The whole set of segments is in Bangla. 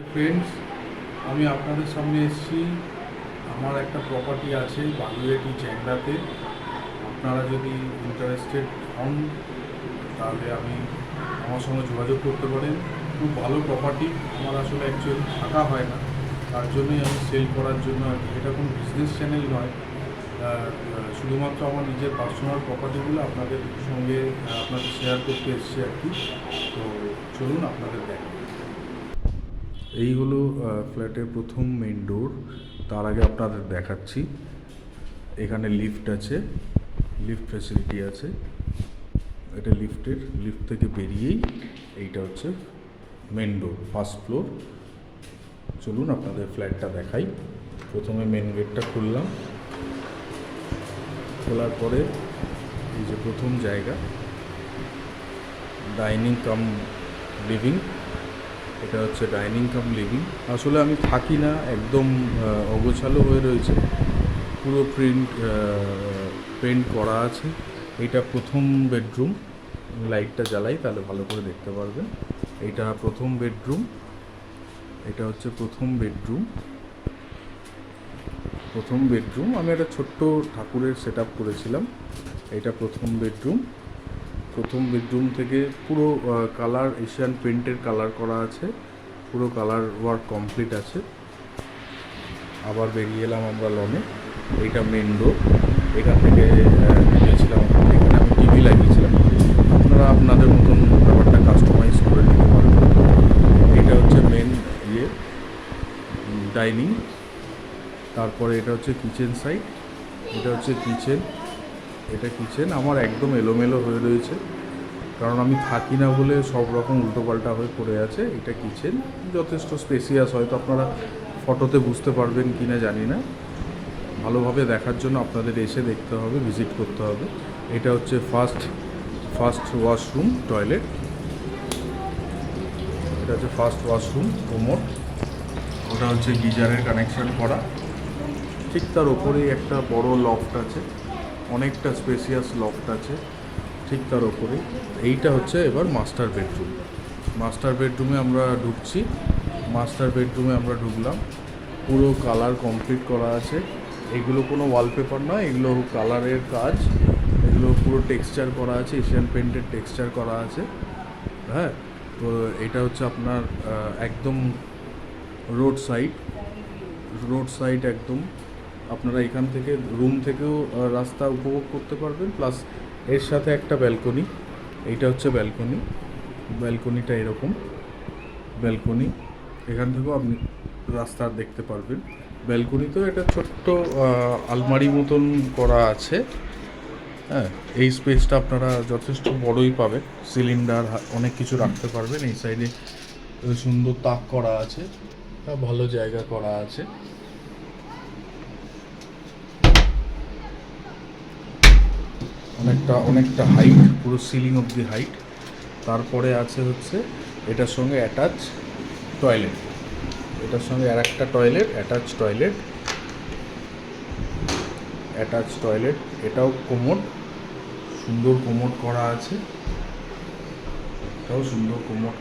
ফ্রেন্ডস, আমি আপনাদের সামনে এসেছি। আমার একটা প্রপার্টি আছে বাগুইআটি চ্যাংড়াতে। আপনারা যদি ইন্টারেস্টেড হন তাহলে আমার সঙ্গে যোগাযোগ করতে পারেন। খুব ভালো প্রপার্টি। আমার আসলে অ্যাকচুয়ালি থাকা হয় না, তার জন্যই আমি সেল করার জন্য আর কি। এটা কোনো বিজনেস চ্যানেল নয়, শুধুমাত্র আমার নিজের পার্সোনাল প্রপার্টিগুলো আপনাদের সঙ্গে আপনাদের শেয়ার করতে এসেছি আর কি। তো চলুন আপনাদের দেখাই। এই হলো ফ্ল্যাটের প্রথম মেইন ডোর। তার আগে আপনাদের দেখাচ্ছি, এখানে লিফট আছে, লিফট ফ্যাসিলিটি আছে। এটা লিফট থেকে বেরিয়েই এইটা হচ্ছে মেন ডোর, ফার্স্ট ফ্লোর। চলুন আপনাদের ফ্ল্যাটটা দেখাই। প্রথমে মেন গেটটা খুললাম, খোলার পরে এই যে প্রথম জায়গা, ডাইনিং কাম লিভিং। এটা হচ্ছে ডাইনিং কাম লিভিং। আসলে আমি থাকি না, একদম অগোছালো হয়ে রয়েছে, পুরো পেন্ট করা আছে। এটা প্রথম বেডরুম। লাইটটা জ্বালাই তাহলে ভালো করে দেখতে পারবেন। এটা প্রথম বেডরুম। এটা হচ্ছে প্রথম বেডরুম। আমি একটা ছোট্ট ঠাকুরের সেট আপ করেছিলাম। এটা প্রথম বেডরুম থেকে পুরো কালার এশিয়ান পেন্টের কালার করা আছে, পুরো কালার ওয়ার্ক কমপ্লিট আছে। আবার বেরিয়ে এলাম আমরা লনে। এইটা মেন ডোর। এখান থেকে গিয়েছিলাম, এখানে আমি টিভি লাগিয়েছিলাম। আপনারা আপনাদের মতন ব্যাপারটা কাস্টমাইজ করে নিতে পারবেন। এটা হচ্ছে মেন ডাইনিং। তারপরে এটা হচ্ছে কিচেন সাইড। এটা হচ্ছে কিচেন। আমার একদম এলোমেলো হয়ে রয়েছে, কারণ আমি থাকি না বলে সব রকম উল্টোপাল্টা হয়ে পড়ে আছে। এটা কিচেন, যথেষ্ট স্পেসিয়াস, হয়তো আপনারা ফটোতে বুঝতে পারবেন কি না জানি না। ভালোভাবে দেখার জন্য আপনাদের এসে দেখতে হবে, ভিজিট করতে হবে। এটা হচ্ছে ফার্স্ট ওয়াশরুম, টয়লেট। এটা হচ্ছে ফার্স্ট ওয়াশরুম, কোমোড। ওটা হচ্ছে গিজারের কানেকশন করা। ঠিক তার ওপরেই একটা বড় লফট আছে, অনেকটা স্পেসিয়াস লফট আছে ঠিক তার ওপরে। এইটা হচ্ছে এবার মাস্টার বেডরুমে আমরা ঢুকলাম। পুরো কালার কমপ্লিট করা আছে। এগুলো কোনো ওয়ালপেপার নয়, এগুলো কালারের কাজ। এগুলো পুরো টেক্সচার করা আছে, এশিয়ান পেন্টের টেক্সচার করা আছে। হ্যাঁ, তো এটা হচ্ছে আপনার একদম রোড সাইড একদম। আপনারা এখান থেকে রুম থেকেও রাস্তা উপভোগ করতে পারবেন, প্লাস এর সাথে একটা ব্যালকনি। এইটা হচ্ছে ব্যালকনিটা এরকম ব্যালকনি। এখান থেকেও আপনি রাস্তা দেখতে পারবেন। ব্যালকনিতেও একটা ছোট্ট আলমারি মতন করা আছে। হ্যাঁ, এই স্পেসটা আপনারা যথেষ্ট বড়ই পাবেন। সিলিন্ডার অনেক কিছু রাখতে পারবেন। এই সাইডে সুন্দর তাক করা আছে, ভালো জায়গা করা আছে। অনেকটা হাইট, পুরো সিলিং অবধি হাইট। তারপরে আছে হচ্ছে এটার সঙ্গে অ্যাটাচ টয়লেট। আর একটা অ্যাটাচ টয়লেট। এটাও কোমোড, সুন্দর কোমোড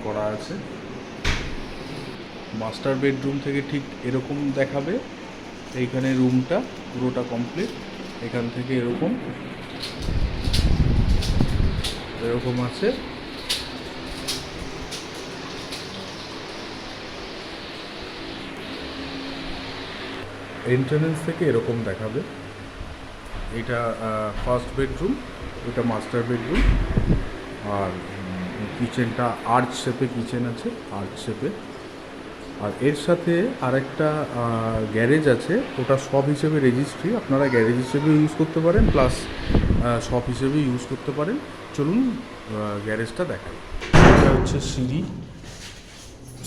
করা আছে। মাস্টার বেডরুম থেকে ঠিক এরকম দেখাবে। এইখানে রুমটা পুরোটা কমপ্লিট। এখান থেকে এরকম আছে। এন্ট্রান্স থেকে এরকম দেখাবে। এটা ফার্স্ট বেডরুম, এটা মাস্টার বেডরুম। আর কিচেনটা আর্চ শেপে আর এর সাথে আরেকটা গ্যারেজ আছে। ওটা শপ হিসেবে রেজিস্ট্রি, আপনারা গ্যারেজ হিসেবে ইউজ করতে পারেন, প্লাস শপ হিসেবে ইউজ করতে পারেন। চলুন গ্যারেজটা দেখাই। এটা হচ্ছে সিঁড়ি,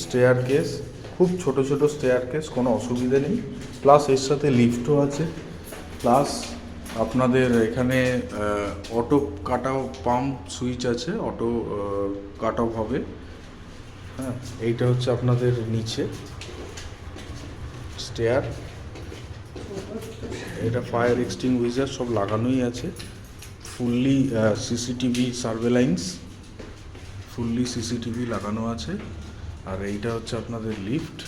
স্টেয়ারকেস, খুব ছোট স্টেয়ারকেস, কোনো অসুবিধা নেই। প্লাস এর সাথে লিফটও আছে। প্লাস আপনাদের এখানে auto cut off pump switch আছে, অটো কাট অফ হবে। হ্যাঁ, এইটা হচ্ছে আপনাদের নিচে স্টেয়ার। এটা ফায়ার এক্সটিংগুইশার সব লাগানোই আছে। ফুললি সিসিটিভি সার্ভেলাইন্স, লাগানো আছে। আর এইটা হচ্ছে আপনাদের লিফট,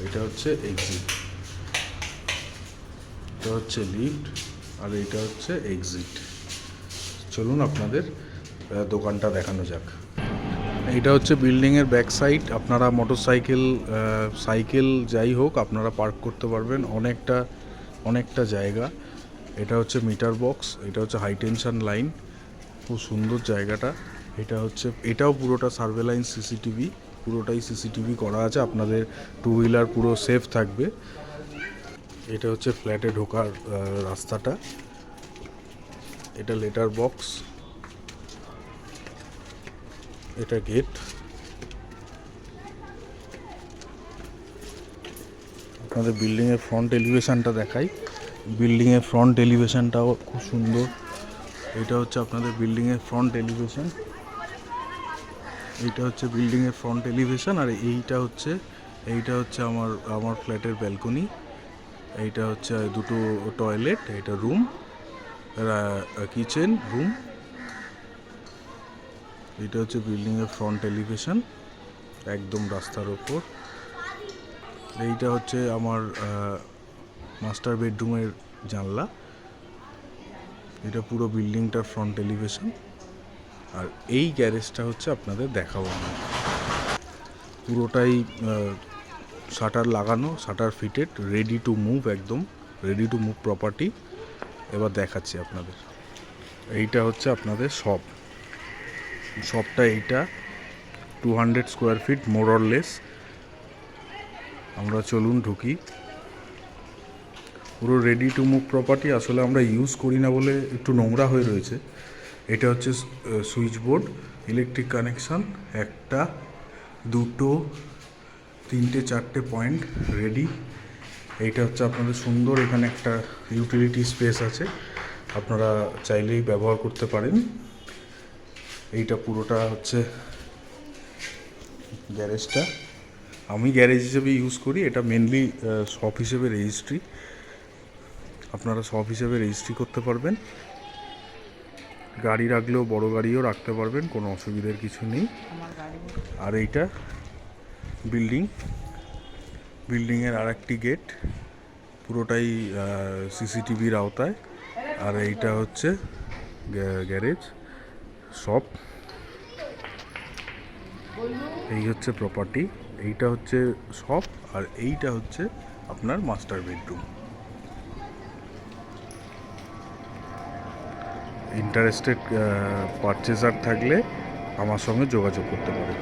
এটা হচ্ছে এক্সিট। এটা হচ্ছে লিফট আর এইটা হচ্ছে এক্সিট। চলুন আপনাদের দোকানটা দেখানো যাক। এইটা হচ্ছে বিল্ডিংয়ের ব্যাক সাইড। আপনারা মোটরসাইকেল, সাইকেল যাই হোক আপনারা পার্ক করতে পারবেন, অনেকটা জায়গা। এটা হচ্ছে মিটার বক্স, এটা হচ্ছে হাই টেনশন লাইন, খুব সুন্দর জায়গাটা। এটাও পুরোটা সার্ভেলাইন্স সিসিটিভি, পুরোটাই সিসিটিভি করা আছে, আপনাদের টু হুইলার পুরো সেফ থাকবে। এটা হচ্ছে ফ্ল্যাটে ঢোকার রাস্তাটা, এটা লেটার বক্স, এটা গেট। আপনাদের বিল্ডিংয়ের ফ্রন্ট এলিভেশনটা দেখাই। বিল্ডিংয়ের ফ্রন্ট এলিভেশনটাও খুব সুন্দর। এটা হচ্ছে আপনাদের বিল্ডিংয়ের ফ্রন্ট এলিভেশন, এইটা হচ্ছে বিল্ডিংয়ের ফ্রন্ট এলিভেশন। আর এইটা হচ্ছে আমার ফ্ল্যাটের ব্যালকনি। এইটা হচ্ছে দুটো টয়লেট, এটা রুম, কিচেন রুম। এটা হচ্ছে বিল্ডিংয়ের ফ্রন্ট এলিভেশন, একদম রাস্তার ওপর। এইটা হচ্ছে আমার মাস্টার বেডরুমের জানলা। এটা পুরো বিল্ডিংটার ফ্রন্ট এলিভেশন। আর এই গ্যারেজটা হচ্ছে আপনাদের দেখাবো না, পুরোটাই শাটার লাগানো, shutter fitted, ready to move, একদম রেডি টু মুভ প্রপার্টি। এবার দেখাচ্ছি আপনাদের। এইটা হচ্ছে আপনাদের শপটা এইটা 200 square feet more or less. আমরা চলুন ঢুকি। পুরো রেডি টু মুভ প্রপার্টি, আসলে আমরা ইউজ করি না বলে একটু নোংরা হয়ে রয়েছে। এটা হচ্ছে switch board, electric connection, 1 2 3 4 point ready. এইটা হচ্ছে আপনাদের সুন্দর, এখানে একটা ইউটিলিটি স্পেস আছে, আপনারা চাইলেই ব্যবহার করতে পারেন। এইটা পুরোটা হচ্ছে গ্যারেজটা, আমি গ্যারেজ হিসেবে ইউজ করি। এটা মেনলি শপ হিসেবে রেজিস্ট্রি, আপনারা শপ হিসেবে রেজিস্ট্রি করতে পারবেন। গাড়ি রাখলেও বড় গাড়িও রাখতে পারবেন, কোনো অসুবিধার কিছু নেই। আর এইটা বিল্ডিংয়ের আর একটি গেট, পুরোটাই সিসিটিভির আওতায়। আর এইটা হচ্ছে গ্যারেজ শপ। এই হচ্ছে প্রপার্টি, এইটা হচ্ছে শপ, আর এইটা হচ্ছে আপনার মাস্টার বেডরুম। ইন্টারেস্টেড পারচেজার থাকলে আমার সঙ্গে যোগাযোগ করতে পারেন।